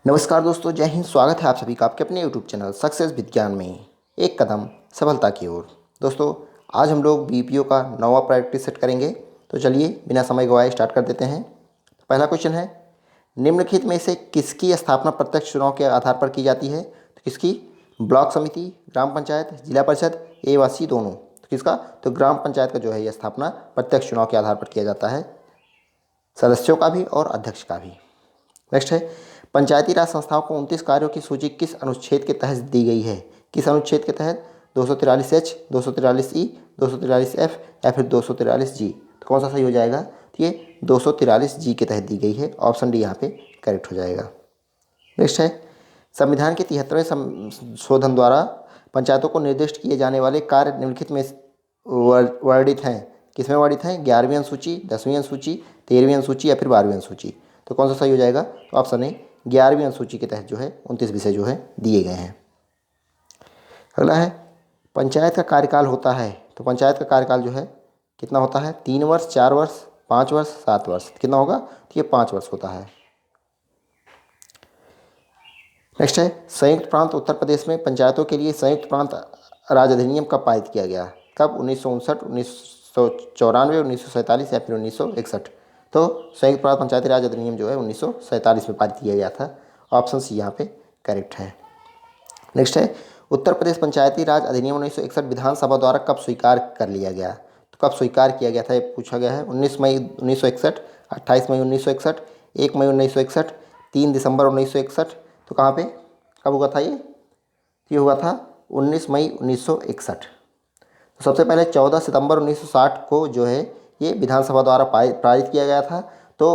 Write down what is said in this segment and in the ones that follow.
नमस्कार दोस्तों, जय हिंद। स्वागत है आप सभी का आपके अपने यूट्यूब चैनल सक्सेस विज्ञान में एक कदम सफलता की ओर। दोस्तों, आज हम लोग बीपीओ का नवा प्रायोरिटी सेट करेंगे। तो चलिए बिना समय गवाए स्टार्ट कर देते हैं। पहला क्वेश्चन है, निम्नलिखित में से किसकी स्थापना प्रत्यक्ष चुनाव के आधार पर की जाती है? तो किसकी? ब्लॉक समिति, ग्राम पंचायत, जिला परिषद, ए व सी दोनों? तो किसका? तो ग्राम पंचायत का जो है यह स्थापना प्रत्यक्ष चुनाव के आधार पर किया जाता है, सदस्यों का भी और अध्यक्ष का भी। नेक्स्ट है, पंचायती राज संस्थाओं को 29 कार्यों की सूची किस अनुच्छेद के तहत दी गई है? किस अनुच्छेद के तहत? 243H, 243E, 243F या फिर 243G? तो कौन सा सही हो जाएगा? तो ये 243G के तहत दी गई है। ऑप्शन डी यहाँ पे करेक्ट हो जाएगा। नेक्स्ट है, संविधान के 73वें संशोधन द्वारा पंचायतों को निर्दिष्ट किए जाने वाले कार्य निम्नलिखित में वर्णित हैं। किसमें वर्णित हैं? 11वीं अनुसूची, 10वीं अनुसूची, 13वीं अनुसूची या फिर 12वीं अनुसूची? तो कौन सा सही हो जाएगा? तो ऑप्शन ए 11वीं अनुसूची के तहत जो है 29 विषय जो है दिए गए हैं। अगला है, पंचायत का कार्यकाल होता है। तो पंचायत का कार्यकाल जो है कितना होता है? 3 वर्ष, 4 वर्ष, 5 वर्ष, 7 वर्ष? कितना होगा? तो ये 5 वर्ष होता है। नेक्स्ट है, संयुक्त प्रांत उत्तर प्रदेश में पंचायतों के लिए संयुक्त प्रांत राज अधिनियम कब पारित किया गया? कब? 1959, 1994, 1947 या फिर 1961? तो संयुक्त प्रांत पंचायती राज अधिनियम जो है 1947 में पारित किया गया था। ऑप्शन सी यहाँ पे करेक्ट है। नेक्स्ट है, उत्तर प्रदेश पंचायती राज अधिनियम 1961 विधानसभा द्वारा कब स्वीकार कर लिया गया? तो कब स्वीकार किया गया था ये पूछा गया है। 19 मई 1961, 28 मई 1961, 1 मई 1961, 3 दिसंबर 1961? तो कहाँ पे कब हुआ था ये हुआ था 19 मई 1961। तो सबसे पहले 14 सितंबर 1960 को जो है ये विधानसभा द्वारा पारित किया गया था। तो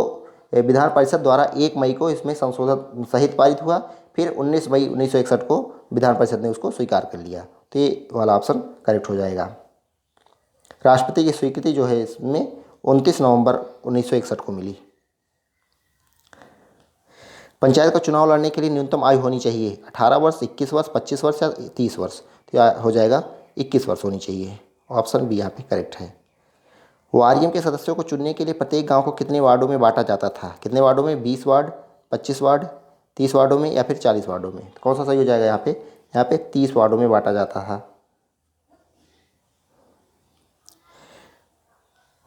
विधान परिषद द्वारा 1 मई को इसमें संशोधन सहित पारित हुआ। फिर 19 मई 1961 को विधान परिषद ने उसको स्वीकार कर लिया। तो ये वाला ऑप्शन करेक्ट हो जाएगा। राष्ट्रपति की स्वीकृति जो है इसमें 29 नवंबर 1961 को मिली। पंचायत का चुनाव लड़ने के लिए न्यूनतम आयु होनी चाहिए 18 वर्ष, 21 वर्ष, 25 वर्ष या 30 वर्ष? तो हो जाएगा 21 वर्ष होनी चाहिए। ऑप्शन बी यहाँ पे करेक्ट है। वारियम के सदस्यों को चुनने के लिए प्रत्येक गांव को कितने वार्डों में बांटा जाता था? कितने वार्डों में? 20 वार्ड, 25 वार्ड, 30 वार्डों में या फिर 40 वार्डों में? तो कौन सा सही हो जाएगा यहाँ पे? यहाँ पे 30 वार्डों में बांटा जाता था।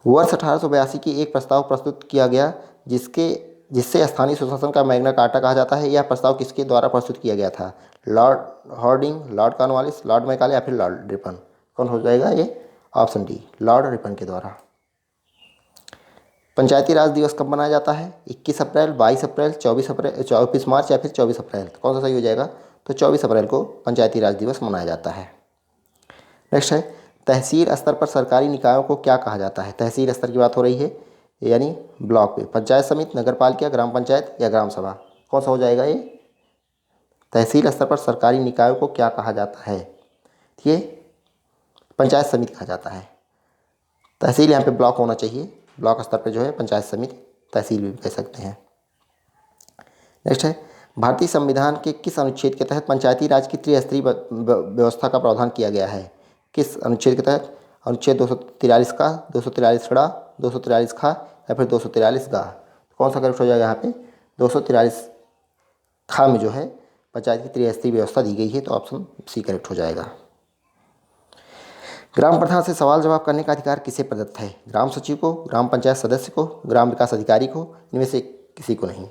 वर्ष 1882 की एक प्रस्ताव प्रस्तुत किया गया जिससे स्थानीय सुशासन का मैग्ना कार्टा कहा जाता है। यह प्रस्ताव किसके द्वारा प्रस्तुत किया गया था? Lord Harding, Lord Cornwallis, Lord Macaulay या फिर लॉर्ड रिपन? कौन हो जाएगा ये? ऑप्शन डी लॉर्ड रिपन के द्वारा। पंचायती राज दिवस कब मनाया जाता है? 21 अप्रैल, 22 अप्रैल, 24 मार्च या फिर 24 अप्रैल? तो कौन सा सही हो जाएगा? तो 24 अप्रैल को पंचायती राज दिवस मनाया जाता है। नेक्स्ट है, तहसील स्तर पर सरकारी निकायों को क्या कहा जाता है? तहसील स्तर की बात हो रही है, यानी ब्लॉक पे। पंचायत समिति, नगर पालिका, ग्राम पंचायत या ग्राम सभा? कौन सा हो जाएगा ये? तहसील स्तर पर सरकारी निकायों को क्या कहा जाता है? ये पंचायत समिति कहा जाता है। तहसील यहाँ पे ब्लॉक होना चाहिए। ब्लॉक स्तर पर जो है पंचायत समिति, तहसील भी कह सकते हैं। नेक्स्ट है, भारतीय संविधान के किस अनुच्छेद के तहत पंचायती राज की त्रिस्तरीय व्यवस्था का प्रावधान किया गया है? किस अनुच्छेद के तहत? अनुच्छेद 243 का, 243 ड़ा, 243 खा या फिर 243 गा? कौन सा करेक्ट हो जाएगा यहाँ पे? 243 खा में जो है पंचायत की त्रिस्तरीय व्यवस्था दी गई है। तो ऑप्शन सी करेक्ट हो जाएगा। ग्राम प्रधान से सवाल जवाब करने का अधिकार किसे प्रदत्त है? ग्राम सचिव को, ग्राम पंचायत सदस्य को, ग्राम विकास अधिकारी को? इनमें से किसी को नहीं।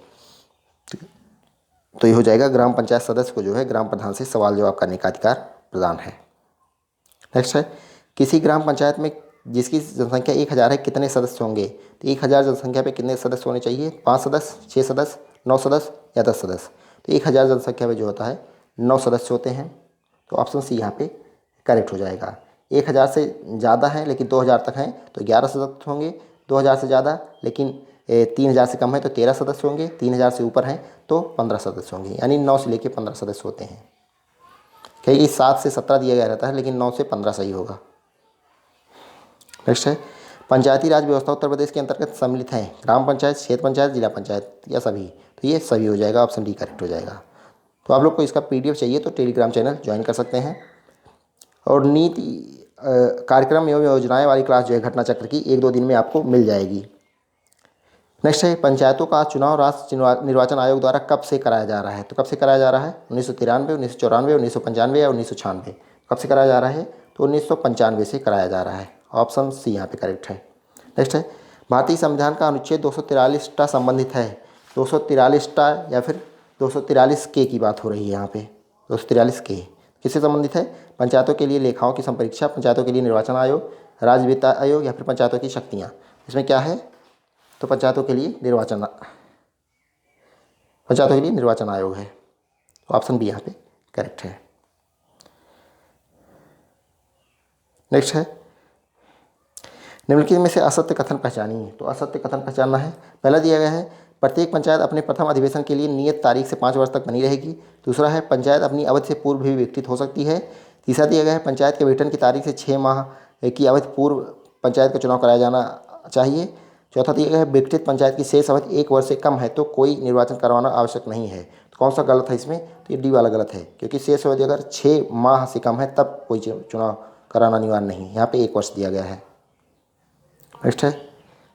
तो ये हो जाएगा ग्राम पंचायत सदस्य को जो है ग्राम प्रधान से सवाल जवाब करने का अधिकार प्रदान है। नेक्स्ट है, किसी ग्राम पंचायत में जिसकी जनसंख्या 1000 है कितने सदस्य होंगे? तो 1000 जनसंख्या पे कितने सदस्य होने चाहिए? 5 सदस्य, 6 सदस्य, 9 सदस्य या 10 सदस्य? तो 1000 जनसंख्या में जो होता है 9 सदस्य होते हैं। तो ऑप्शन सी यहाँ पे करेक्ट हो जाएगा। 1000 से ज़्यादा है लेकिन 2000 तक हैं तो 11 सदस्य होंगे। 2000 से ज़्यादा लेकिन 3000 से कम है तो 13 सदस्य होंगे। 3000 से ऊपर हैं तो 15 सदस्य होंगे, यानी 9 से लेकर 15 सदस्य होते हैं। कहीं 7 से 17 दिया गया रहता है लेकिन 9 से 15 सही होगा। नेक्स्ट है, पंचायती राज व्यवस्था उत्तर प्रदेश के अंतर्गत सम्मिलित है ग्राम पंचायत, क्षेत्र पंचायत, जिला पंचायत या सभी? तो ये सभी हो जाएगा। ऑप्शन डी करेक्ट हो जाएगा। तो आप लोग को इसका PDF चाहिए तो टेलीग्राम चैनल ज्वाइन कर सकते हैं। और नीति कार्यक्रम एवं योजनाएं वाली क्लास जो है घटना चक्र की 1-2 दिन में आपको मिल जाएगी। नेक्स्ट है पंचायतों का चुनाव राष्ट्र निर्वाचन आयोग द्वारा कब से कराया जा रहा है? तो कब से कराया जा रहा है? 1993, 1994, 1995 या 1996? कब से कराया जा रहा है? तो 1995 से कराया जा रहा है। ऑप्शन सी यहाँ पे करेक्ट है। नेक्स्ट है भारतीय संविधान का अनुच्छेद 243 संबंधित है। 243 या फिर 243 के की बात हो रही है यहाँ पे। 243 के किससे संबंधित है? पंचायतों के लिए लेखाओं की संपरीक्षा, पंचायतों के लिए निर्वाचन आयोग, राज्य वित्त आयोग या फिर पंचायतों की शक्तियाँ। इसमें क्या है? तो पंचायतों के लिए निर्वाचन आयोग है। तो ऑप्शन बी यहाँ पे करेक्ट है। नेक्स्ट है निम्नलिखित में से असत्य कथन पहचानिए। तो असत्य कथन पहचानना है। पहला दिया गया है प्रत्येक पंचायत अपने प्रथम अधिवेशन के लिए नियत तारीख से 5 वर्ष तक बनी रहेगी। दूसरा है पंचायत अपनी अवधि से पूर्व भी विघटित हो सकती है। तीसरा दिया गया है पंचायत के गठन की तारीख से 6 माह की अवधि पूर्व पंचायत का चुनाव कराया जाना चाहिए। चौथा दिया गया है विघटित पंचायत की शेष अवधि 1 वर्ष से कम है तो कोई निर्वाचन करवाना आवश्यक नहीं है। तो कौन सा गलत है इसमें? तो ये डी वाला गलत है, क्योंकि शेष अवधि अगर 6 माह से कम है तब कोई चुनाव कराना अनिवार्य नहीं है। यहाँ पे 1 वर्ष दिया गया है। नेक्स्ट है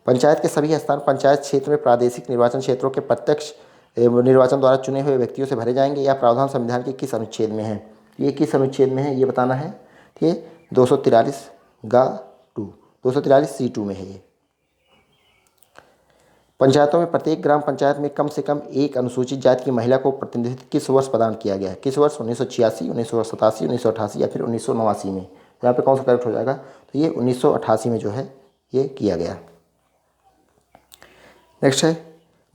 पंचायत के सभी स्थान पंचायत क्षेत्र में प्रादेशिक निर्वाचन क्षेत्रों के प्रत्यक्ष निर्वाचन द्वारा चुने हुए व्यक्तियों से भरे जाएंगे। या प्रावधान संविधान के किस अनुच्छेद में है? ये किस अनुच्छेद में है ये बताना है। ये 243 गा 2 243 C2 में है ये। पंचायतों में प्रत्येक ग्राम पंचायत में कम से कम एक अनुसूचित जाति की महिला को प्रतिनिधित्व किस वर्ष प्रदान किया गया है? किस वर्ष? 1986, 1987, 1988 या फिर 1989 में? यहाँ पे कौन सा करेक्ट हो जाएगा? तो ये 1988 में जो है ये किया गया। नेक्स्ट है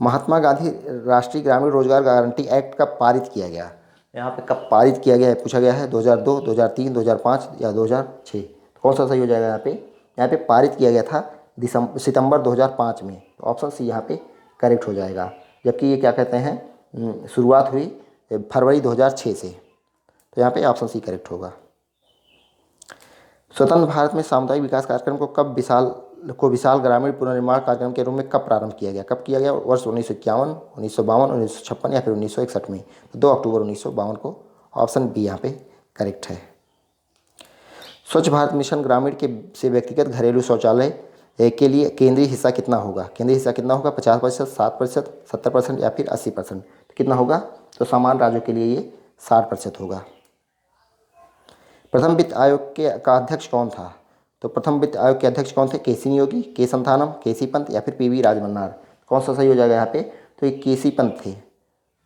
महात्मा गांधी राष्ट्रीय ग्रामीण रोजगार गारंटी एक्ट कब पारित किया गया? यहाँ पे कब पारित किया गया है पूछा गया है। 2002, 2003, 2005 या 2006? तो कौन सा सही हो जाएगा यहाँ पे? यहाँ पे पारित किया गया था सितंबर 2005 में। तो ऑप्शन सी यहाँ पे करेक्ट हो जाएगा। जबकि ये क्या कहते हैं शुरुआत हुई फरवरी 2006 से। तो यहाँ पे ऑप्शन सी करेक्ट होगा। स्वतंत्र भारत में सामुदायिक विकास कार्यक्रम को विशाल ग्रामीण पुनर्निर्माण कार्यक्रम के रूप में कब प्रारंभ किया गया? कब किया गया? वर्ष 1951, 1952, 1956 या फिर 1961 में? तो 2 अक्टूबर 1952 को। ऑप्शन बी यहाँ पे करेक्ट है। स्वच्छ भारत मिशन ग्रामीण के से व्यक्तिगत घरेलू शौचालय के लिए केंद्रीय हिस्सा कितना होगा? केंद्रीय हिस्सा कितना होगा? 50%, 7%, 70% या फिर 80%? तो कितना होगा? तो समान राज्यों के लिए ये 60% होगा। प्रथम वित्त आयोग का अध्यक्ष कौन था? तो प्रथम वित्त आयोग के अध्यक्ष कौन थे? केसी नियोगी, के संथानम, केसी पंत या फिर पीवी राजमन्नार? कौन सा सही हो जाएगा यहाँ पे? तो ये केसी पंत थे।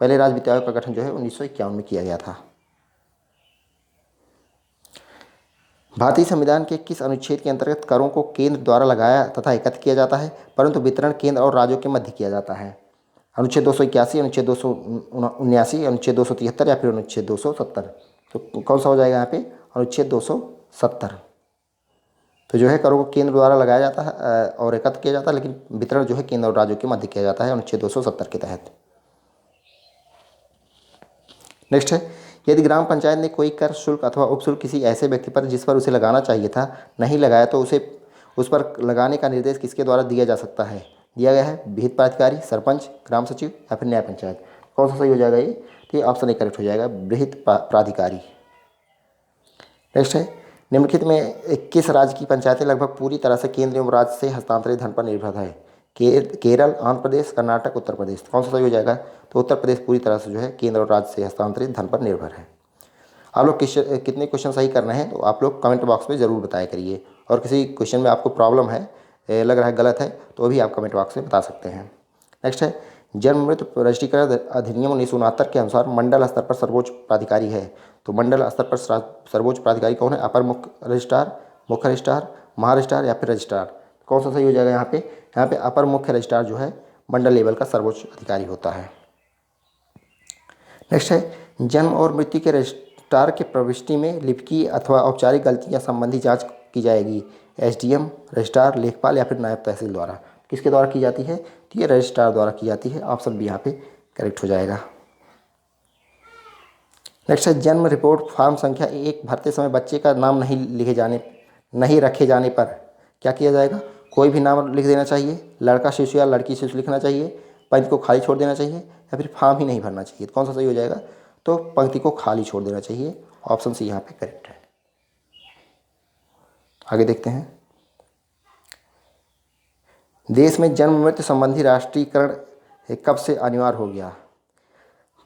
पहले राज्य वित्त आयोग का गठन जो है 1951 में किया गया था। भारतीय संविधान के किस अनुच्छेद के अंतर्गत करों को केंद्र द्वारा लगाया तथा एकत्र किया जाता है परंतु वितरण केंद्र और राज्यों के मध्य किया जाता है? अनुच्छेद 281, अनुच्छेद 279, अनुच्छेद 273 या फिर अनुच्छेद 270? तो कौन सा हो जाएगा यहाँ पे? अनुच्छेद 270। तो जो है करों को केंद्र द्वारा लगाया जाता है और एकत्र किया जाता है, लेकिन वितरण जो है केंद्र और राज्यों के मध्य किया जाता है अनुच्छेद 270 के तहत। नेक्स्ट है यदि ग्राम पंचायत ने कोई कर, शुल्क अथवा उपशुल्क किसी ऐसे व्यक्ति पर जिस पर उसे लगाना चाहिए था नहीं लगाया तो उसे उस पर लगाने का निर्देश किसके द्वारा दिया जा सकता है? दिया गया है विहित प्राधिकारी, सरपंच, ग्राम सचिव या फिर न्याय पंचायत? कौन सा सही हो जाएगा ये? तो ये ऑप्शन ए करेक्ट हो जाएगा, विहित प्राधिकारी। नेक्स्ट है निम्नलिखित में किस राज्य की पंचायतें लगभग पूरी तरह से केंद्र एवं राज्य से हस्तांतरित धन पर निर्भर है? केरल, आंध्र प्रदेश, कर्नाटक, उत्तर प्रदेश? कौन सा सही हो जाएगा? तो उत्तर प्रदेश पूरी तरह से जो है केंद्र और राज्य से हस्तांतरित धन पर निर्भर है। आप लोग कितने क्वेश्चन सही करना है तो आप लोग कमेंट बॉक्स में ज़रूर बताया करिए। और किसी क्वेश्चन में आपको प्रॉब्लम है, लग रहा है गलत है, तो भी आप कमेंट बॉक्स में बता सकते हैं। नेक्स्ट है जन्म मृत्यु रजिस्ट्रीकरण अधिनियम 1969 के अनुसार मंडल स्तर पर सर्वोच्च प्राधिकारी है। तो मंडल स्तर पर सर्वोच्च प्राधिकारी कौन है? अपर मुख्य रजिस्ट्रार, मुख्य रजिस्ट्रार, महारजिस्ट्रार या फिर रजिस्ट्रार? कौन सा सही हो जाएगा यहाँ पे? यहाँ पे अपर मुख्य रजिस्ट्रार जो है मंडल लेवल का सर्वोच्च अधिकारी होता है। नेक्स्ट है जन्म और मृत्यु के रजिस्ट्रार के प्रविष्टि में लिपिकीय अथवा औपचारिक गलतियाँ संबंधी जाँच की जाएगी। एसडीएम, रजिस्ट्रार, लेखपाल या फिर नायब तहसील द्वारा? किसके द्वारा की जाती है? तो ये रजिस्ट्रार द्वारा की जाती है। ऑप्शन बी यहाँ पे करेक्ट हो जाएगा। नेक्स्ट है जन्म रिपोर्ट फॉर्म संख्या 1 भरते समय बच्चे का नाम नहीं रखे जाने पर क्या किया जाएगा? कोई भी नाम लिख देना चाहिए, लड़का शिशु या लड़की शिशु लिखना चाहिए, पंक्ति को खाली छोड़ देना चाहिए या फिर फॉर्म ही नहीं भरना चाहिए? तो कौन सा सही हो जाएगा? तो पंक्ति को खाली छोड़ देना चाहिए। ऑप्शन सी यहाँ पे करेक्ट है। आगे देखते हैं देश में जन्म मृत्यु संबंधी राष्ट्रीयकरण कब से अनिवार्य हो गया?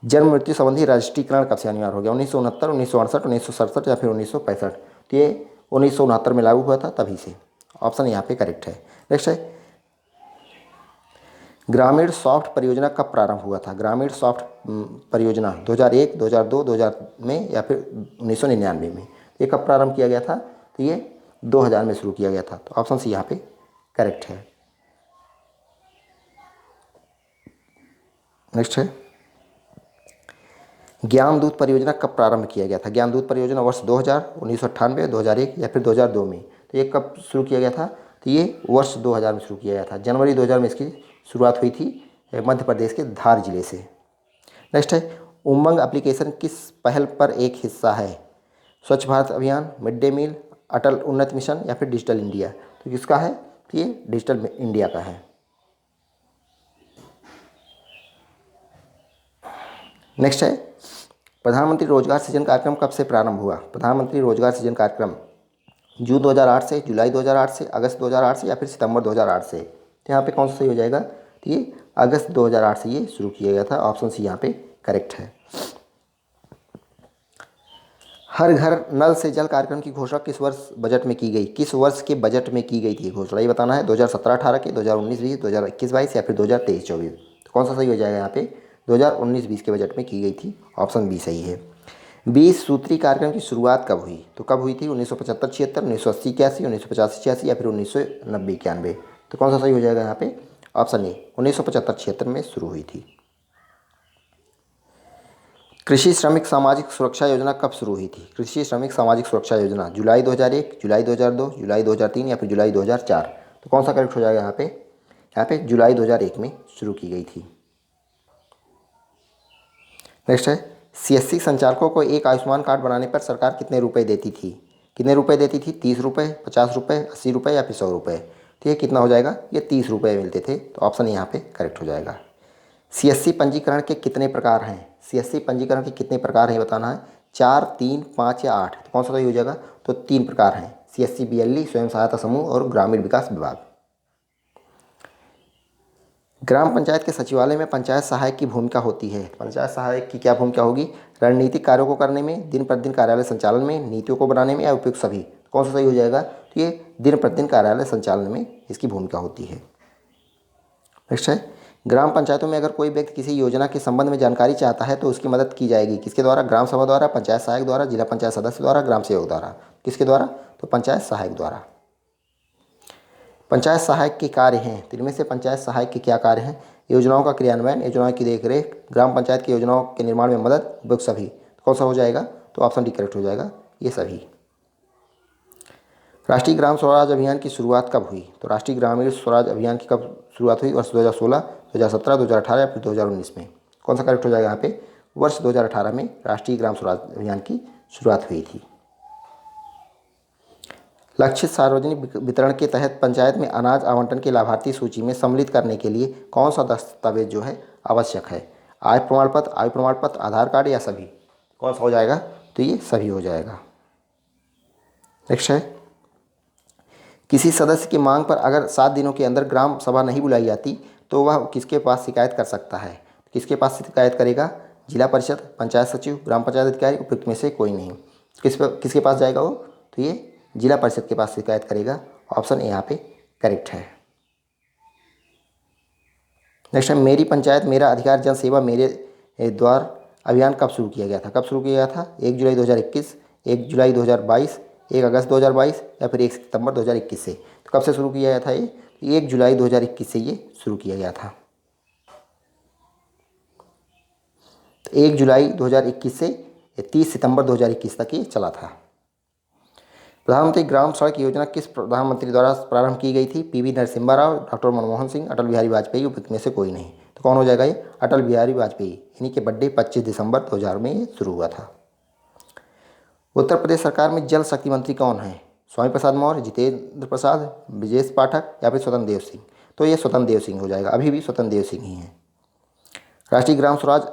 जन्म मृत्यु संबंधी राष्ट्रीयकरण कब से अनिवार्य हो गया? 1969, 1968, 1967 या फिर 1965? तो ये 1969 में लागू हुआ था, तभी से। ऑप्शन यहाँ पे करेक्ट है। नेक्स्ट है, ग्रामीण सॉफ्ट परियोजना कब प्रारंभ हुआ था? ग्रामीण सॉफ्ट परियोजना 2001, 2002, 2000 में या फिर 1999 में? ये कब प्रारंभ किया गया था? तो ये 2000 में शुरू किया गया था। तो ऑप्शन सी यहाँ पे करेक्ट है। नेक्स्ट है, ज्ञानदूत परियोजना कब प्रारंभ किया गया था? ज्ञानदूत परियोजना वर्ष 2000, 1998, 2001 या फिर 2002 में? तो ये कब शुरू किया गया था? तो ये वर्ष 2000 में शुरू किया गया था। जनवरी 2000 में इसकी शुरुआत हुई थी मध्य प्रदेश के धार जिले से। नेक्स्ट है, उमंग एप्लीकेशन किस पहल पर एक हिस्सा है? स्वच्छ भारत अभियान, मिड डे मील, अटल उन्नति मिशन या फिर डिजिटल इंडिया? तो किसका है? तो ये डिजिटल इंडिया का है। नेक्स्ट है, प्रधानमंत्री रोजगार सृजन कार्यक्रम कब से प्रारंभ हुआ? प्रधानमंत्री रोजगार सृजन कार्यक्रम जून 2008 से, जुलाई 2008 से, अगस्त 2008 से या फिर सितंबर 2008 से? तो यहाँ पे कौन सा सही हो जाएगा? तो ये अगस्त 2008 से ये शुरू किया गया था। ऑप्शन सी यहाँ पे करेक्ट है। हर घर नल से जल कार्यक्रम की घोषणा किस वर्ष बजट में की गई? किस वर्ष के बजट में की गई थी घोषणा? ये बताना है। 2017-18 के, 2019-20, 2021-22 या फिर 2023-24? तो कौन सा सही हो जाएगा यहाँ पे? 2019-20 के बजट में की गई थी। ऑप्शन बी सही है। 20 सूत्री कार्यक्रम की शुरुआत कब हुई? तो कब हुई थी? 1975-76, 1980-81, 1985-86 या फिर 1990-91? तो कौन सा सही हो जाएगा यहाँ पे? ऑप्शन ए, 1975-76 में शुरू हुई थी। कृषि श्रमिक सामाजिक सुरक्षा योजना कब शुरू हुई थी? कृषि श्रमिक सामाजिक सुरक्षा योजना जुलाई 2001, जुलाई 2002, जुलाई 2003 या फिर जुलाई 2004? तो कौन सा करेक्ट हो जाएगा यहाँ पे? यहाँ पे जुलाई 2001 में शुरू की गई थी। नेक्स्ट है, सीएससी संचालकों को एक आयुष्मान कार्ड बनाने पर सरकार कितने रुपए देती थी? कितने रुपए देती थी? 30 रुपये, 50 रुपये, 80 रुपये या फिर 100 रुपये? तो ये कितना हो जाएगा? ये 30 रुपये मिलते थे। तो ऑप्शन यहाँ पे करेक्ट हो जाएगा। सीएससी पंजीकरण के कितने प्रकार हैं? सीएससी पंजीकरण के कितने प्रकार हैं बताना है। 4, 3, 5 या 8? तो कौन सा सही हो जाएगा? तो 3 प्रकार हैं। सीएससी बीएलई, स्वयं सहायता समूह और ग्रामीण विकास विभाग। ग्राम पंचायत के सचिवालय में पंचायत सहायक की भूमिका होती है। पंचायत सहायक की क्या भूमिका होगी? रणनीतिक कार्यों को करने में, दिन प्रतिदिन कार्यालय संचालन में, नीतियों को बनाने में या उपयुक्त सभी? तो कौन सा सही हो जाएगा? तो ये दिन प्रतिदिन कार्यालय संचालन में इसकी भूमिका होती है। नेक्स्ट है, ग्राम पंचायतों में अगर कोई व्यक्ति किसी योजना के संबंध में जानकारी चाहता है तो उसकी मदद की जाएगी किसके द्वारा? ग्राम सभा द्वारा, पंचायत सहायक द्वारा, जिला पंचायत सदस्य द्वारा, ग्राम सेवक द्वारा? किसके द्वारा? तो पंचायत सहायक द्वारा। पंचायत सहायक के कार्य हैं, तो इनमें से पंचायत सहायक के क्या कार्य हैं? योजनाओं का क्रियान्वयन, योजनाओं की देखरेख, ग्राम पंचायत की योजनाओं के निर्माण में मदद, उपयुक्त सभी? तो कौन सा हो जाएगा? तो ऑप्शन डी करेक्ट हो जाएगा, ये सभी। राष्ट्रीय ग्राम स्वराज अभियान की शुरुआत कब हुई? तो राष्ट्रीय ग्रामीण स्वराज अभियान की कब शुरुआत हुई? वर्ष 2016, 2017, 2018 या फिर 2019 में? कौन सा करेक्ट हो जाएगा यहाँ पे? वर्ष 2018 में राष्ट्रीय ग्राम स्वराज अभियान की शुरुआत हुई थी। लक्षित सार्वजनिक वितरण के तहत पंचायत में अनाज आवंटन के लाभार्थी सूची में सम्मिलित करने के लिए कौन सा दस्तावेज जो है आवश्यक है? आय प्रमाण पत्र, आयु प्रमाण पत्र, आधार कार्ड या सभी? कौन सा हो जाएगा? तो ये सभी हो जाएगा। नेक्स्ट है, किसी सदस्य की मांग पर अगर 7 दिनों के अंदर ग्राम सभा नहीं बुलाई जाती तो वह किसके पास शिकायत कर सकता है? किसके पास शिकायत करेगा? जिला परिषद, पंचायत सचिव, ग्राम पंचायत अधिकारी, उपयुक्त में से कोई नहीं? किसके पास जाएगा वो? तो ये जिला परिषद के पास शिकायत करेगा। ऑप्शन ए यहाँ पे करेक्ट है। नेक्स्ट है, मेरी पंचायत मेरा अधिकार जन सेवा मेरे द्वार अभियान कब शुरू किया गया था? कब शुरू किया गया था? 1 जुलाई 2021, 1 जुलाई 2022, 1 अगस्त 2022 या फिर 1 सितंबर 2021 से? तो कब से शुरू किया गया था ये? 1 जुलाई 2021 से ये शुरू किया गया था। 1 जुलाई 2021 से 30 सितंबर 2021 तक ये चला था। प्रधानमंत्री ग्राम सड़क योजना किस प्रधानमंत्री द्वारा प्रारंभ की गई थी? पीवी नरसिम्हा राव, डॉक्टर मनमोहन सिंह, अटल बिहारी वाजपेयी, उपयुक्त में से कोई नहीं? तो कौन हो जाएगा ये? अटल बिहारी वाजपेयी। इन्हीं के बर्थडे 25 दिसंबर 2000 में ये शुरू हुआ था। उत्तर प्रदेश सरकार में जल शक्ति मंत्री कौन है? स्वामी प्रसाद मौर्य, जितेंद्र प्रसाद, ब्रजेश पाठक या फिर स्वतंत्र देव सिंह? तो ये स्वतंत्र देव सिंह हो जाएगा। अभी भी स्वतंत्र देव सिंह ही हैं। राष्ट्रीय ग्राम स्वराज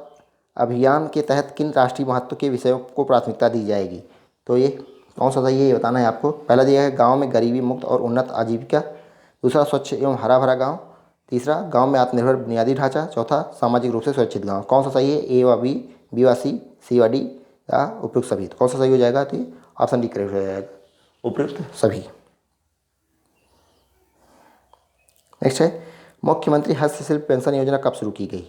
अभियान के तहत किन राष्ट्रीय महत्व के विषयों को प्राथमिकता दी जाएगी? तो ये कौन सा सही है ये बताना है आपको। पहला दिया है गांव में गरीबी मुक्त और उन्नत आजीविका, दूसरा स्वच्छ एवं हरा भरा गाँव, तीसरा गांव में आत्मनिर्भर बुनियादी ढांचा, चौथा सामाजिक रूप से सुरक्षित गांव। कौन सा सही है, ए व बी, बी व सी व डी या उपयुक्त सभी? तो कौन सा सही हो जाएगा? तो ऑप्शन डी करेक्ट हो जाएगा, उपयुक्त सभी। नेक्स्ट है, मुख्यमंत्री हस्तशिल्प पेंशन योजना कब शुरू की गई?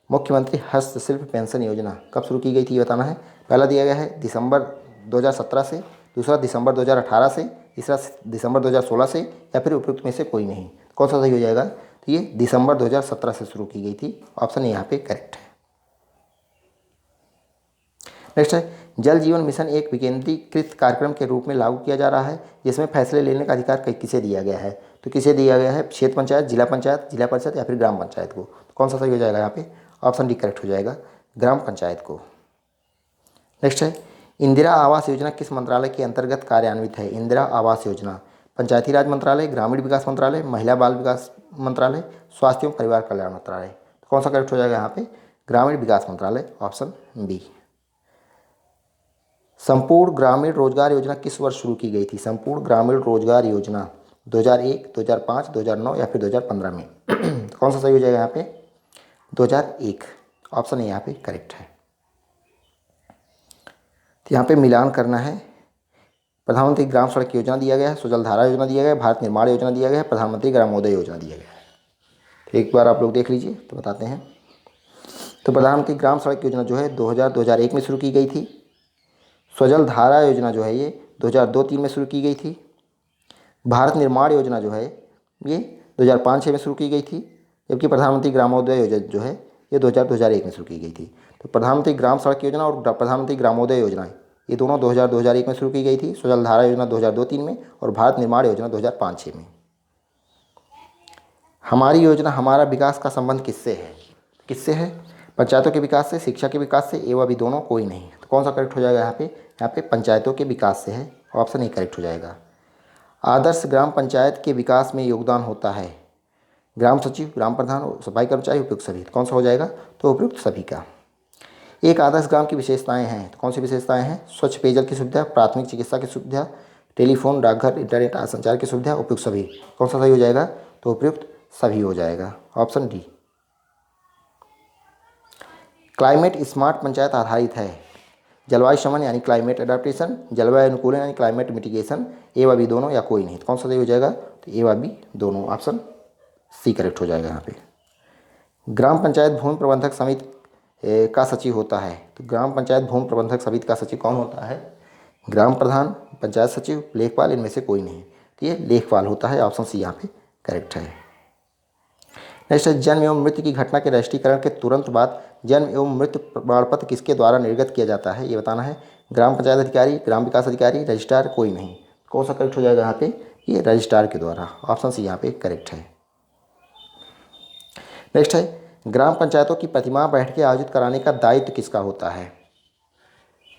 मुख्यमंत्री हस्तशिल्प पेंशन योजना कब शुरू की गई थी, ये बताना है। पहला दिया गया है दिसंबर 2017 से, दूसरा दिसंबर 2018 से, तीसरा दिसंबर 2016 से, या फिर उपयुक्त में से कोई नहीं। कौन सा सही हो जाएगा? तो ये दिसंबर 2017 से शुरू की गई थी, ऑप्शन यहाँ पे करेक्ट है। नेक्स्ट है, जल जीवन मिशन एक विकेंद्रीकृत कार्यक्रम के रूप में लागू किया जा रहा है, जिसमें फैसले लेने का अधिकार किसे दिया गया है? तो किसे दिया गया है? क्षेत्र पंचायत, जिला परिषद या फिर ग्राम पंचायत को? तो कौन सा सही हो जाएगा यहाँ पे? ऑप्शन डी करेक्ट हो जाएगा, ग्राम पंचायत को। नेक्स्ट है, इंदिरा आवास योजना किस मंत्रालय के अंतर्गत कार्यान्वित है? इंदिरा आवास योजना पंचायती राज मंत्रालय, ग्रामीण विकास मंत्रालय, महिला बाल विकास मंत्रालय, स्वास्थ्य एवं परिवार कल्याण मंत्रालय। तो कौन सा करेक्ट हो जाएगा यहाँ पे? ग्रामीण विकास मंत्रालय, ऑप्शन बी। संपूर्ण ग्रामीण रोजगार योजना किस वर्ष शुरू की गई थी? संपूर्ण ग्रामीण रोजगार योजना 2001, 2005, 2009 या फिर 2015 में? कौन सा सही हो जाएगा यहाँ पे? 2001, ऑप्शन ए यहाँ पे करेक्ट है। तो यहाँ पे मिलान करना है। प्रधानमंत्री ग्राम सड़क योजना दिया गया है, सुजल धारा योजना दिया गया है, भारत निर्माण योजना दिया गया है, प्रधानमंत्री ग्रामोदय योजना दिया गया है। तो एक बार आप लोग देख लीजिए तो बताते हैं। तो प्रधानमंत्री ग्राम सड़क योजना जो है 2001 में शुरू की गई थी। स्वजल धारा योजना जो है ये 2002-03 में शुरू की गई थी। भारत निर्माण योजना जो है ये 2005-06 में शुरू की गई थी, जबकि प्रधानमंत्री ग्रामोदय योजना जो है ये 2001 में शुरू की गई थी। तो प्रधानमंत्री ग्राम सड़क योजना और प्रधानमंत्री ग्रामोदय योजना ये दोनों 2001 में शुरू की गई थी। स्वजल धारा योजना 2002-03 में और भारत निर्माण योजना 2005-06 में। हमारी योजना हमारा विकास का संबंध किससे है? किससे है? पंचायतों के विकास से, शिक्षा के विकास से, एवं भी दोनों कोई नहीं। तो कौन सा करेक्ट हो जाएगा यहाँ पे? यहाँ पे पंचायतों के विकास से है, ऑप्शन ए करेक्ट हो जाएगा। आदर्श ग्राम पंचायत के विकास में योगदान होता है ग्राम सचिव, ग्राम प्रधान, सफाई कर्मचारी, उपयुक्त सभी। कौन सा हो जाएगा? तो उपयुक्त सभी का। एक आदर्श ग्राम की विशेषताएं हैं, तो कौन सी विशेषताएं हैं? स्वच्छ पेयजल की सुविधा, प्राथमिक चिकित्सा की सुविधा, टेलीफोन, डाकघर, इंटरनेट आदि संचार की सुविधा, उपयुक्त सभी। कौन सा सही हो जाएगा? तो उपयुक्त सभी हो जाएगा, option D. Climate smart panchayat आधारित है जलवायु शमन यानी क्लाइमेट एडाप्टेशन, जलवायु अनुकूलन यानी क्लाइमेट मिटिगेशन, ए व बी दोनों या कोई नहीं। तो कौन सा सही हो जाएगा? तो ए व बी दोनों, ऑप्शन सी करेक्ट हो जाएगा यहाँ पे। ग्राम पंचायत भूमि प्रबंधक समिति का सचिव होता है, तो ग्राम पंचायत भूमि प्रबंधक समिति का सचिव कौन होता है? ग्राम प्रधान, पंचायत सचिव, लेखपाल, इनमें से कोई नहीं। तो ये लेखपाल होता है, ऑप्शन सी यहाँ पे करेक्ट है। नेक्स्ट है, जन्म एवं मृत्यु की घटना के रजिस्ट्रीकरण के तुरंत बाद जन्म एवं मृत्यु प्रमाण पत्र किसके द्वारा निर्गत किया जाता है? ये बताना है। ग्राम पंचायत अधिकारी, ग्राम विकास अधिकारी, रजिस्ट्रार, कोई नहीं। कौन सा करेक्ट हो जाएगा यहाँ पे? ये रजिस्ट्रार के द्वारा, ऑप्शन सी यहाँ पे करेक्ट है। नेक्स्ट है, ग्राम पंचायतों की प्रतिमाह बैठकें आयोजित कराने का दायित्व किसका होता है?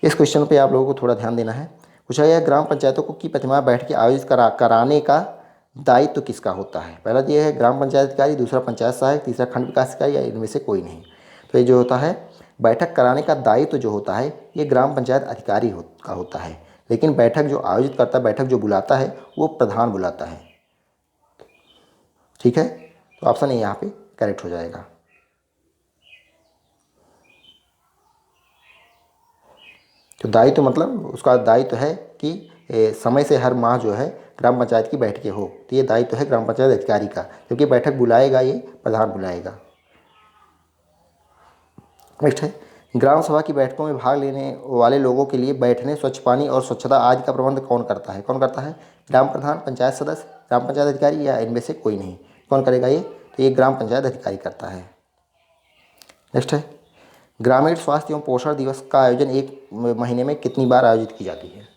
इस क्वेश्चन पे आप लोगों को थोड़ा ध्यान देना है। पूछा गया ग्राम पंचायतों को की प्रतिमाह बैठकें आयोजित कराने का दायित्व किसका होता है? पहला दिया है ग्राम पंचायत अधिकारी, दूसरा पंचायत सहायक, तीसरा खंड विकास अधिकारी, या इनमें से कोई नहीं। तो ये जो होता है बैठक कराने का दायित्व जो होता है ये ग्राम पंचायत अधिकारी का होता है, लेकिन बैठक जो आयोजित करता है, बैठक जो बुलाता है वो प्रधान बुलाता है। ठीक है, तो ऑप्शन ए यहाँ पे करेक्ट हो जाएगा। तो दायित्व मतलब उसका दायित्व है कि समय से हर माह जो है ग्राम पंचायत की बैठकें हो, तो ये दायित्व है ग्राम पंचायत अधिकारी का, क्योंकि बैठक बुलाएगा ये प्रधान बुलाएगा। नेक्स्ट है, ग्राम सभा की बैठकों में भाग लेने वाले लोगों के लिए बैठने, स्वच्छ पानी और स्वच्छता आदि का प्रबंध कौन करता है? कौन करता है? ग्राम प्रधान, पंचायत सदस्य, ग्राम पंचायत अधिकारी, या इनमें से कोई नहीं। कौन करेगा ये? तो ये ग्राम पंचायत अधिकारी करता है। नेक्स्ट है, ग्रामीण स्वास्थ्य एवं पोषण दिवस का आयोजन एक महीने में कितनी बार आयोजित की जाती है?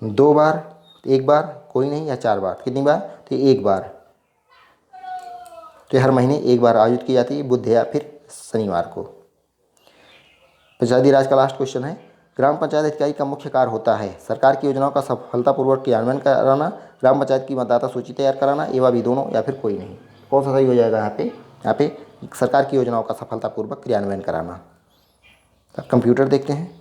2 बार, 1 बार, कोई नहीं, या 4 बार? कितनी बार? तो 1 बार। तो हर महीने 1 बार आयोजित की जाती है, बुध या फिर शनिवार को। पंचायती राज का लास्ट क्वेश्चन है, ग्राम पंचायत अधिकारी का मुख्य कार्य होता है सरकार की योजनाओं का सफलतापूर्वक क्रियान्वयन कराना, ग्राम पंचायत की मतदाता सूची तैयार कराना, एवं भी दोनों, या फिर कोई नहीं। कौन सा सही हो जाएगा यहाँ पे? यहाँ पे सरकार की योजनाओं का सफलतापूर्वक क्रियान्वयन कराना। अब कंप्यूटर देखते हैं।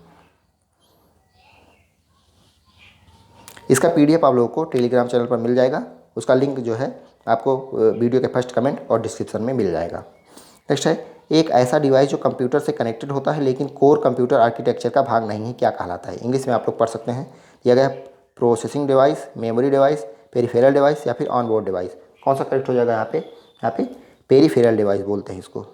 इसका PDF आप लोगों को टेलीग्राम चैनल पर मिल जाएगा, उसका लिंक जो है आपको वीडियो के फर्स्ट कमेंट और डिस्क्रिप्शन में मिल जाएगा। नेक्स्ट है, एक ऐसा डिवाइस जो कंप्यूटर से कनेक्टेड होता है लेकिन कोर कंप्यूटर आर्किटेक्चर का भाग नहीं है, क्या कहलाता है? इंग्लिश में आप लोग पढ़ सकते हैं। दिया गया processing device, memory device, peripheral device या फिर ऑनबोर्ड डिवाइस। कौन सा करेक्ट हो जाएगा यहाँ पे? यहाँ पे पेरिफेरल डिवाइस बोलते हैं इसको।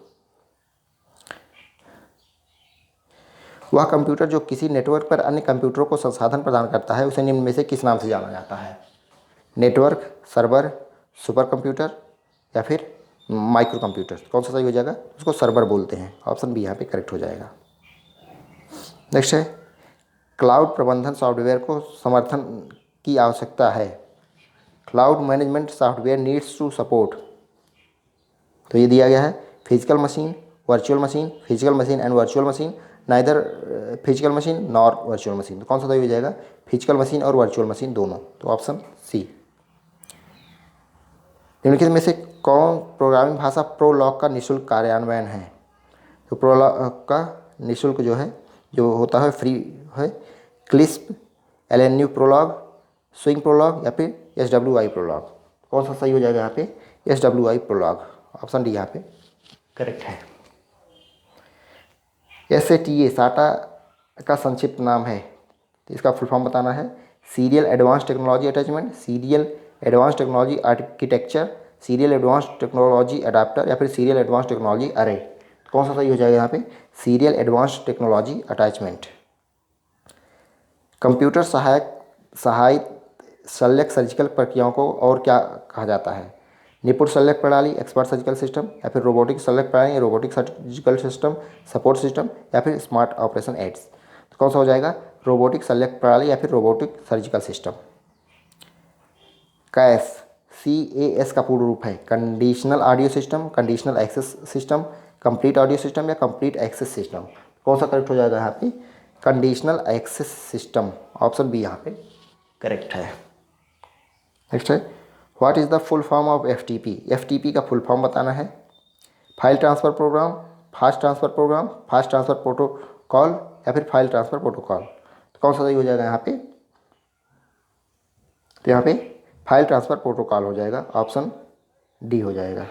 वह कंप्यूटर जो किसी नेटवर्क पर अन्य कंप्यूटरों को संसाधन प्रदान करता है उसे निम्न में से किस नाम से जाना जाता है? नेटवर्क, सर्वर, सुपर कंप्यूटर या फिर माइक्रो कंप्यूटर। कौन सा सही हो जाएगा? उसको सर्वर बोलते हैं। ऑप्शन बी यहाँ पे करेक्ट हो जाएगा। नेक्स्ट है, क्लाउड प्रबंधन सॉफ्टवेयर को समर्थन की आवश्यकता है। Cloud management software needs to support. तो ये दिया गया है physical machine, virtual machine, physical machine and virtual machine, neither physical machine nor virtual machine. तो कौन सा सही हो जाएगा? फिजिकल मशीन और वर्चुअल मशीन दोनों। तो ऑप्शन सी। निम्नलिखित में से कौन प्रोग्रामिंग भाषा प्रोलॉग का निःशुल्क कार्यान्वयन है? तो प्रोलॉग का निःशुल्क जो होता है फ्री है क्लिस्प, एलएनयू प्रोलॉग, स्विंग प्रोलॉग या फिर एसडब्ल्यूआई प्रोलॉग। कौन सा सही हो जाएगा यहाँ पे? SWI prologue. ऑप्शन डी यहाँ पे करेक्ट है। SATA साटा का संक्षिप्त नाम है, तो इसका फुल फॉर्म बताना है। Serial advance technology attachment, serial advance technology architecture, serial advance technology adapter या फिर सीरियल एडवांस टेक्नोलॉजी अरे। कौन सा सही हो जाएगा यहाँ पे? Serial advance technology attachment. Computer सहायित शल्यक सर्जिकल प्रक्रियाओं को और क्या कहा जाता है? निपुण शल्यक प्रणाली, एक्सपर्ट सर्जिकल सिस्टम या फिर रोबोटिक शल्यक प्रणाली, robotic surgical system, support system या फिर स्मार्ट ऑपरेशन एड्स। तो कौन सा हो जाएगा? रोबोटिक शल्यक प्रणाली या फिर रोबोटिक सर्जिकल सिस्टम। कैस, CAS का पूर्ण रूप है conditional audio system, conditional access system, complete audio system या कंप्लीट एक्सेस सिस्टम। कौन सा करेक्ट हो जाएगा यहाँ पे? Conditional access system. Option B यहाँ पे करेक्ट है। नेक्स्ट है, what is the full form of FTP? FTP का फुल फॉर्म बताना है। File transfer programme, fast transfer programme, fast transfer protocol या फिर फाइल ट्रांसफ़र प्रोटोकॉल। तो कौन सा सही हो जाएगा यहाँ पे? तो यहाँ पे फाइल ट्रांसफ़र प्रोटोकॉल हो जाएगा। ऑप्शन डी हो जाएगा।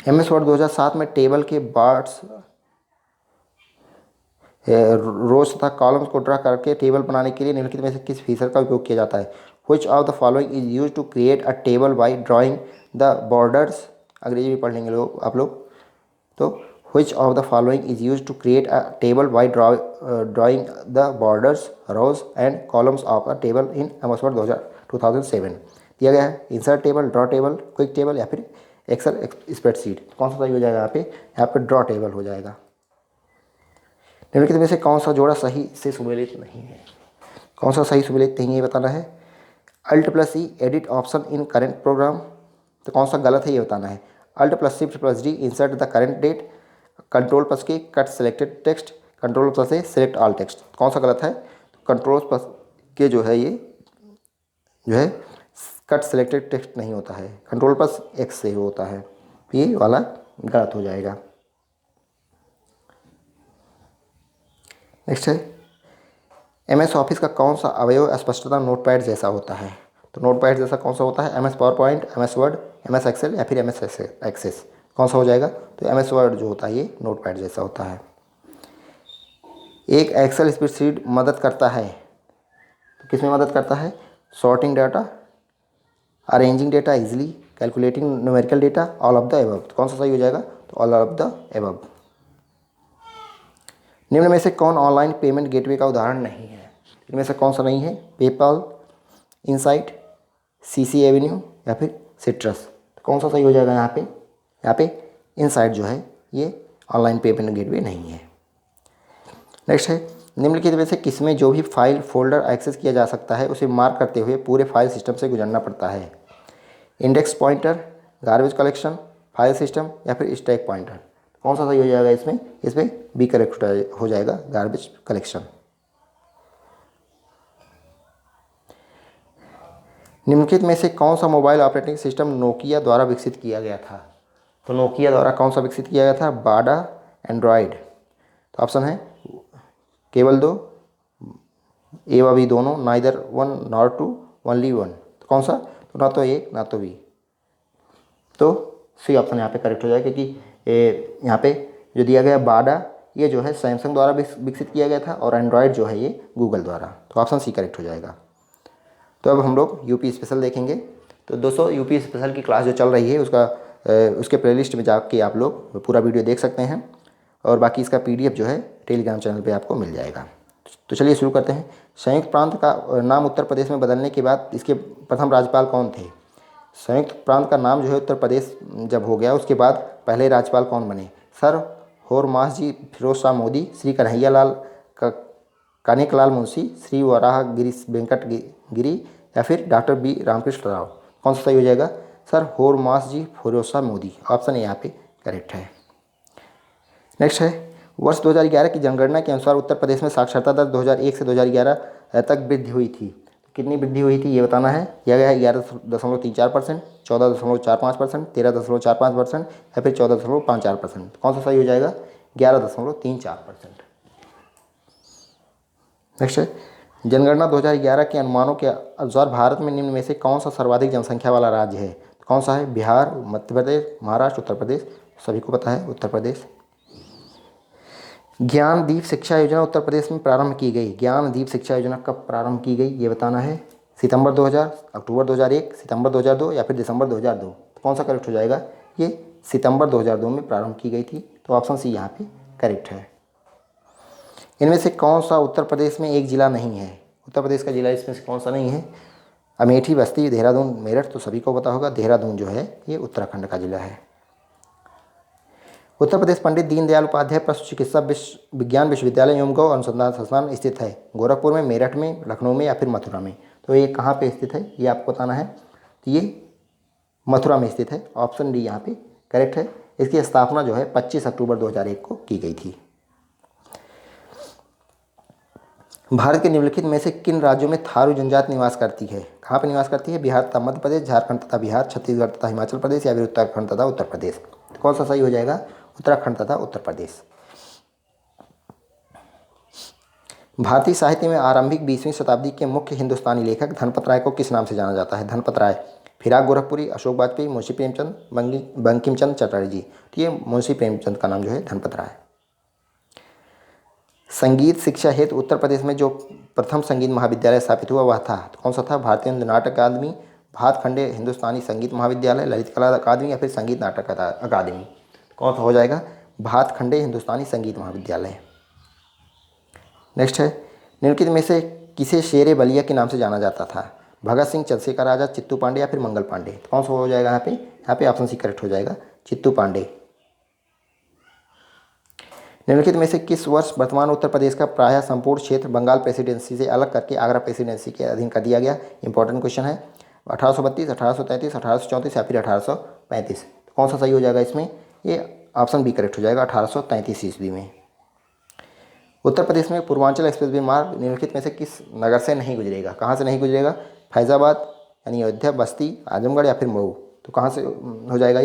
MS वर्ड 2007 में टेबल के बार्स, रोज तथा कॉलम्स को ड्रा करके टेबल बनाने के लिए निम्नलिखित में से किस फीचर का उपयोग किया जाता है? Which of the following is used to create a table by drawing the borders? अंग्रेजी भी पढ़ लेंगे लोग आप लोग। तो which of the following is used to create a table by drawing the borders, rows and columns of a table in MS Word 2007? दिया गया है insert table, draw table, quick table या फिर एक्सेल स्प्रेडशीट। कौन सा सही हो जाएगा यहाँ पे? यहाँ पे ड्रॉ टेबल हो जाएगा। निम्नलिखित में से कौन सा जोड़ा सही से सुमेलित नहीं है? कौन सा सही सुमेलित नहीं है बताना है। Alt+E edit option in current program. तो कौन सा गलत है ये बताना है। Alt+Shift+D insert the current date, Ctrl+K cut selected text, Ctrl+A select all text. कौन सा गलत है? Ctrl+K जो है ये जो है कट सेलेक्टेड टेक्स्ट नहीं होता है, Ctrl+X से होता है। ये वाला गलत हो जाएगा। नेक्स्ट है, MS ऑफिस का कौन सा अवयव स्पष्टता नोटपैड जैसा होता है? तो नोटपैड जैसा कौन सा होता है? MS PowerPoint, MS Word, MS Excel या फिर MS एक्सेस। कौन सा हो जाएगा? तो MS वर्ड जो होता है ये नोटपैड जैसा होता है। एक एक्सेल स्प्रेडशीट मदद करता है, तो किस में मदद करता है? Sorting data, arranging data easily, calculating numerical data, all of the above. तो कौन सा सही हो जाएगा? तो ऑल ऑफ द एबव। निम्न में से कौन ऑनलाइन पेमेंट गेटवे का उदाहरण नहीं है? इनमें से कौन सा नहीं है? पेपाल, इनसाइट, CC एवेन्यू या फिर सिट्रस। तो कौन सा सही हो जाएगा यहाँ पे? यहाँ पे इनसाइट जो है ये ऑनलाइन पेमेंट गेटवे नहीं है। नेक्स्ट है, निम्नलिखित में से किसमें जो भी फाइल फोल्डर एक्सेस किया जा सकता है उसे मार्क करते हुए पूरे फाइल सिस्टम से गुजरना पड़ता है? Index pointer, garbage collection, file system या फिर स्टैक पॉइंटर। कौन सा सही हो जाएगा इसमें? इसमें बी करेक्ट हो जाएगा, गार्बेज कलेक्शन। निम्नलिखित में से कौन सा मोबाइल ऑपरेटिंग सिस्टम नोकिया द्वारा विकसित किया गया था? तो नोकिया द्वारा कौन सा विकसित किया गया था? बाडा, एंड्रॉयड। तो ऑप्शन है केवल 2, ए व बी दोनों, neither one nor two, only one. तो कौन सा? तो ना तो ए ना तो बी, तो सी ऑप्शन यहाँ पे करेक्ट हो जाएगा, क्योंकि यहाँ पे जो दिया गया बाडा, ये जो है सैमसंग द्वारा विकसित किया गया था और एंड्रॉयड जो है ये गूगल द्वारा। तो ऑप्शन सी करेक्ट हो जाएगा। तो अब हम लोग यूपी स्पेशल देखेंगे। तो दोस्तों यूपी स्पेशल की क्लास जो चल रही है उसके प्लेलिस्ट में जाके आप लोग पूरा वीडियो देख सकते हैं, और बाकी इसका पीडीएफ जो है टेलीग्राम चैनल पे आपको मिल जाएगा। तो चलिए शुरू करते हैं। संयुक्त प्रांत का नाम उत्तर प्रदेश में बदलने के बाद इसके प्रथम राज्यपाल कौन थे? संयुक्त प्रांत का नाम जो है उत्तर प्रदेश जब हो गया, उसके बाद पहले राज्यपाल कौन बने? सर होरमास जी, फिरोज शाह मोदी, श्री कन्हैया लाल कानिकलाल मुंशी, श्री वराह गिरी वेंकट गिरी, या फिर डॉक्टर बी रामकृष्ण राव। कौन सा सही हो जाएगा? Sir Hormusji, Firoz Shah Modi. Option A यहाँ पे करेक्ट है। नेक्स्ट है, वर्ष 2011 की जनगणना के अनुसार उत्तर प्रदेश में साक्षरता दर 2001 से 2011 तक वृद्धि हुई थी। कितनी वृद्धि हुई थी ये बताना है। यह गया है 11.34%, 14.45%, 13.45% या फिर 14.54%। कौन सा सही हो जाएगा? 11.34%। नेक्स्ट है, जनगणना 2011 के अनुमानों के अनुसार भारत में निम्न में से कौन सा सर्वाधिक जनसंख्या वाला राज्य है? कौन सा है? बिहार, मध्य प्रदेश, महाराष्ट्र, उत्तर प्रदेश। सभी को पता है उत्तर प्रदेश। ज्ञानदीप शिक्षा योजना उत्तर प्रदेश में प्रारंभ की गई। ज्ञानदीप शिक्षा योजना कब प्रारंभ की गई ये बताना है। सितंबर 2000, अक्टूबर 2001, सितंबर 2002 या फिर दिसंबर 2002। तो कौन सा करेक्ट हो जाएगा? ये सितंबर 2002 में प्रारंभ की गई थी। तो ऑप्शन सी यहाँ पे करेक्ट है। इनमें से कौन सा उत्तर प्रदेश में एक जिला नहीं है? उत्तर प्रदेश का जिला इसमें से कौन सा नहीं है? अमेठी, बस्ती, देहरादून, मेरठ। तो सभी को पता होगा देहरादून जो है ये उत्तराखंड का जिला है। उत्तर प्रदेश पंडित दीनदयाल उपाध्याय पशु चिकित्सा विज्ञान विश्वविद्यालय एवं गौ अनुसंधान संस्थान स्थित है। गोरखपुर में, मेरठ में, लखनऊ में या फिर मथुरा में। तो ये कहाँ पे स्थित है ये आपको बताना है। तो ये मथुरा में स्थित है। ऑप्शन डी यहाँ पे करेक्ट है। इसकी स्थापना जो है 25 अक्टूबर 2001 को की गई थी। भारत के निम्नलिखित में से किन राज्यों में थारू जनजाति निवास करती है? कहाँ पर निवास करती है? बिहार तथा मध्य प्रदेश, झारखंड तथा बिहार, छत्तीसगढ़ तथा हिमाचल प्रदेश या फिर उत्तराखंड तथा उत्तर प्रदेश। तो कौन सा सही हो जाएगा? उत्तराखंड तथा उत्तर प्रदेश। भारतीय साहित्य में आरंभिक 20वीं शताब्दी के मुख्य हिंदुस्तानी लेखक धनपत राय को किस नाम से जाना जाता है? धनपत राय, फिराक गोरखपुरी, अशोक वाजपेयी, मुंशी प्रेमचंद, बंकिम चंद्र चटर्जी। तो ये मुंशी प्रेमचंद का नाम जो है धनपत राय। संगीत शिक्षा हेतु उत्तर प्रदेश में जो प्रथम संगीत महाविद्यालय स्थापित हुआ वह था, तो कौन सा था? भारतीय नाटक अकादमी, भातखंडे हिंदुस्तानी संगीत महाविद्यालय, ललित कला अकादमी या फिर संगीत नाटक अकादमी। कौन सा हो जाएगा? भातखंडे हिंदुस्तानी संगीत महाविद्यालय। नेक्स्ट है, निम्नलिखित में से किसे शेरे बलिया के नाम से जाना जाता था? भगत सिंह, चंद्रशेखर आजाद, चित्तू पांडे या फिर मंगल पांडे। तो कौन सा हो जाएगा यहाँ पे? यहाँ पे ऑप्शन सी करेक्ट हो जाएगा, चित्तू पांडे। निम्नलिखित में से किस वर्ष वर्तमान उत्तर प्रदेश का प्रायः संपूर्ण क्षेत्र बंगाल प्रेसिडेंसी से अलग करके आगरा प्रेसिडेंसी के अधीन कर दिया गया? इंपॉर्टेंट क्वेश्चन है। 1832, 1833, 1834 या फिर 1835। तो कौन सा सही हो जाएगा इसमें? ये ऑप्शन बी करेक्ट हो जाएगा, 1833 ईस्वी में। उत्तर प्रदेश में पूर्वांचल एक्सप्रेसवे मार्ग निम्नलिखित में से किस नगर से नहीं गुजरेगा? कहाँ से नहीं गुजरेगा? फैज़ाबाद यानी अयोध्या, बस्ती, आजमगढ़ या फिर मऊ। तो कहाँ से हो जाएगा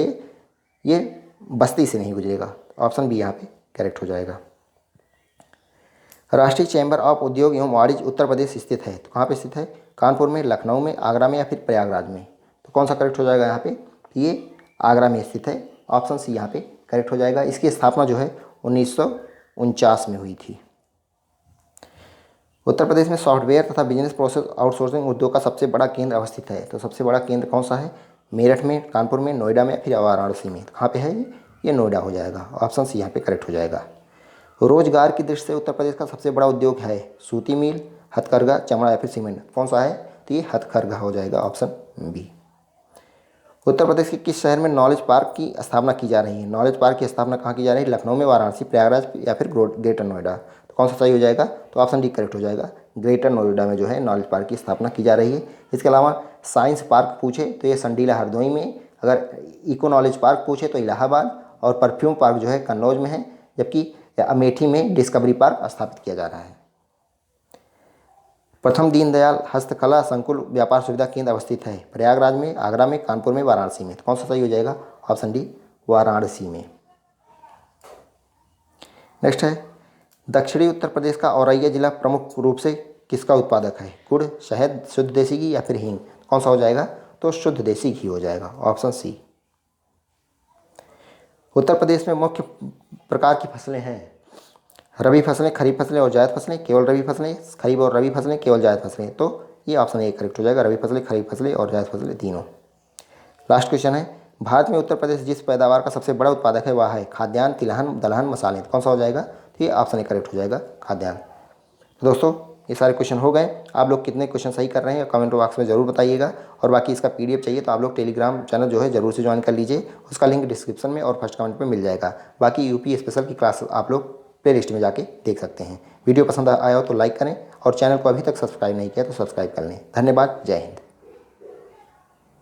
ये बस्ती से नहीं गुजरेगा। ऑप्शन बी यहाँ पे करेक्ट हो जाएगा। राष्ट्रीय चैम्बर ऑफ उद्योग एवं वाणिज्य उत्तर प्रदेश स्थित है। तो कहाँ पे स्थित है? कानपुर में, लखनऊ में, आगरा में या फिर प्रयागराज में। तो कौन सा करेक्ट हो जाएगा यहाँ पे? ये आगरा में स्थित है। ऑप्शन सी यहाँ पे करेक्ट हो जाएगा। इसकी स्थापना जो है 1949 में हुई थी। उत्तर प्रदेश में सॉफ्टवेयर तथा बिजनेस प्रोसेस आउटसोर्सिंग उद्योग का सबसे बड़ा केंद्र अवस्थित है। तो सबसे बड़ा केंद्र कौन सा है? मेरठ में, कानपुर में, नोएडा में या फिर वाराणसी में। कहाँ पे है ये नोएडा हो जाएगा। ऑप्शन सी यहाँ पे करेक्ट हो जाएगा। रोजगार की दृष्टि से उत्तर प्रदेश का सबसे बड़ा उद्योग है सूती मिल, हथकरघा, चमड़ा या फिर सीमेंट। कौन सा है? तो ये हथकरघा हो जाएगा, ऑप्शन बी। उत्तर प्रदेश के किस शहर में नॉलेज पार्क की स्थापना की जा रही है? नॉलेज पार्क की स्थापना कहाँ की जा रही है? लखनऊ में, वाराणसी, प्रयागराज या फिर ग्रेटर नोएडा। तो कौन सा सही हो जाएगा? तो ऑप्शन डी करेक्ट हो जाएगा, ग्रेटर नोएडा में जो है नॉलेज पार्क की स्थापना की जा रही है। इसके अलावा साइंस पार्क पूछे तो ये संडीला हरदोई में, अगर इको नॉलेज पार्क पूछे तो इलाहाबाद, और परफ्यूम पार्क जो है कन्नौज में है, जबकि अमेठी में डिस्कवरी पार्क स्थापित किया जा रहा है। प्रथम दीनदयाल हस्तकला संकुल व्यापार सुविधा केंद्र अवस्थित है प्रयागराज में, आगरा में, कानपुर में, वाराणसी में। तो कौन सा सही हो जाएगा? ऑप्शन डी, वाराणसी में। नेक्स्ट है, दक्षिणी उत्तर प्रदेश का औरैया जिला प्रमुख रूप से किसका उत्पादक है? गुड़, शहद, शुद्ध देसी घी या फिर हींग? कौन सा हो जाएगा? तो शुद्ध देसी घी हो जाएगा, ऑप्शन सी। उत्तर प्रदेश में मुख्य प्रकार की फसलें हैं रबी फसलें, खरीफ फसलें और जायद फसलें, केवल रबी फसलें, खरीफ और रबी फसलें, केवल जायद फसलें। तो ये ऑप्शन ए करेक्ट हो जाएगा, रबी फसलें, खरीफ फसलें और जायद फसलें तीनों। लास्ट क्वेश्चन है, भारत में उत्तर प्रदेश जिस पैदावार का सबसे बड़ा उत्पादक है वह है खाद्यान्न, तिलहन, दलहन, मसाले। कौन सा हो जाएगा? तो ये ऑप्शन ए करेक्ट हो जाएगा, खाद्यान्न। तो दोस्तों ये सारे क्वेश्चन हो गए। आप लोग कितने क्वेश्चन सही कर रहे हैं कमेंट बॉक्स में ज़रूर बताइएगा। और बाकी इसका पीडीएफ चाहिए तो आप लोग टेलीग्राम चैनल जो है ज़रूर से ज्वाइन कर लीजिए, उसका लिंक डिस्क्रिप्शन में और फर्स्ट कमेंट में मिल जाएगा। बाकी यूपी स्पेशल की क्लास आप लोग प्ले लिस्ट में जाके देख सकते हैं। वीडियो पसंद आया हो तो लाइक करें और चैनल को अभी तक सब्सक्राइब नहीं किया तो सब्सक्राइब कर लें। धन्यवाद, जय हिंद।